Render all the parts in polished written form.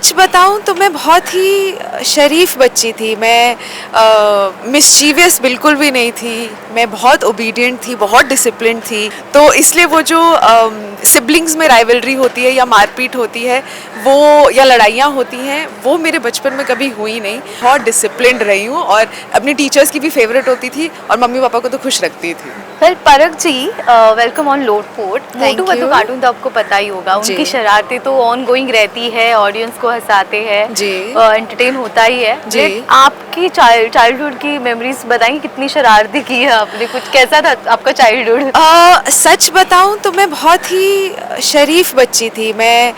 सच बताऊं तो मैं बहुत ही शरीफ बच्ची थी। मैं मिस्चीवियस बिल्कुल भी नहीं थी। मैं बहुत ओबीडिएंट थी, बहुत डिसिप्लिन थी। तो इसलिए वो जो सिबलिंग्स में राइवलरी होती है या मारपीट होती है वो या लड़ाइयाँ होती हैं वो मेरे बचपन में कभी हुई नहीं। बहुत डिसिप्लिन्ड रही हूँ और अपनी टीचर्स की भी फेवरेट होती थी और मम्मी पापा को तो खुश रखती थी। Well Parakh ji, welcome on Lotpot. Motu Thank Patlu you। Cartoon तो आपको पता ही होगा, जी। उनकी शरारतें तो ऑन गोइंग रहती है, ऑडियंस को हंसाते हैं, जी। एंटरटेन होता ही है। जी। लेकिन आपकी चाइल्डहुड की मेमोरीज बताएंगे, कितनी शरारतें की है आपने, कुछ कैसा था आपका चाइल्डहुड? सच बताऊं तो मैं बहुत ही शरीफ बच्ची थी। मैं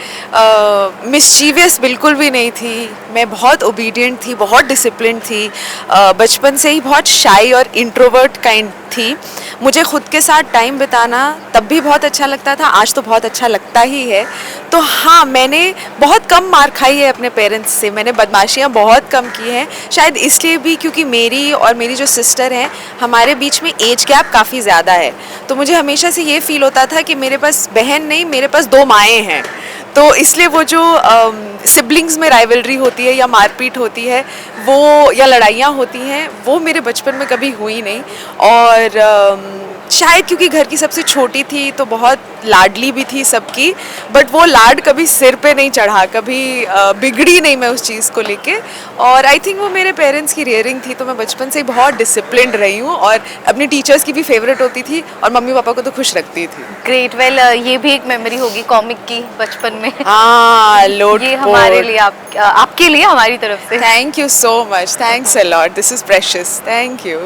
मिस्चीवियस बिल्कुल भी नहीं थी। मैं बहुत ओबीडिएंट थी, बहुत डिसिप्लिन थी। बचपन से ही बहुत शाई और इंट्रोवर्ट काइंड थी। मुझे खुद के साथ टाइम बिताना तब भी बहुत अच्छा लगता था, आज तो बहुत अच्छा लगता ही है। तो हाँ, मैंने बहुत कम मार खाई है अपने पेरेंट्स से। मैंने बदमाशियाँ बहुत कम की हैं, शायद इसलिए भी क्योंकि मेरी और मेरी जो सिस्टर हैं, हमारे बीच में एज गैप काफ़ी ज़्यादा है। तो मुझे हमेशा से ये फील होता था कि मेरे पास बहन नहीं, मेरे पास दो माएँ हैं। तो इसलिए वो जो सिबलिंग्स में राइवलरी होती है या मारपीट होती है वो या लड़ाइयाँ होती हैं वो मेरे बचपन में कभी हुई नहीं। और शायद क्योंकि घर की सबसे छोटी थी तो बहुत लाडली भी थी सबकी, बट वो लाड कभी सिर पे नहीं चढ़ा, कभी बिगड़ी नहीं मैं उस चीज़ को लेके। और आई थिंक वो मेरे पेरेंट्स की रियरिंग थी, तो मैं बचपन से ही बहुत डिसिप्लिन्ड रही हूँ और अपनी टीचर्स की भी फेवरेट होती थी और मम्मी पापा को तो खुश रखती थी। ग्रेट। वेल ये भी एक मेमोरी होगी कॉमिक की बचपन में। हाँ, ये हमारे लोटपोट। लिए, आपके लिए हमारी तरफ से। Thank you so much, thanks a lot, this is precious, thank you.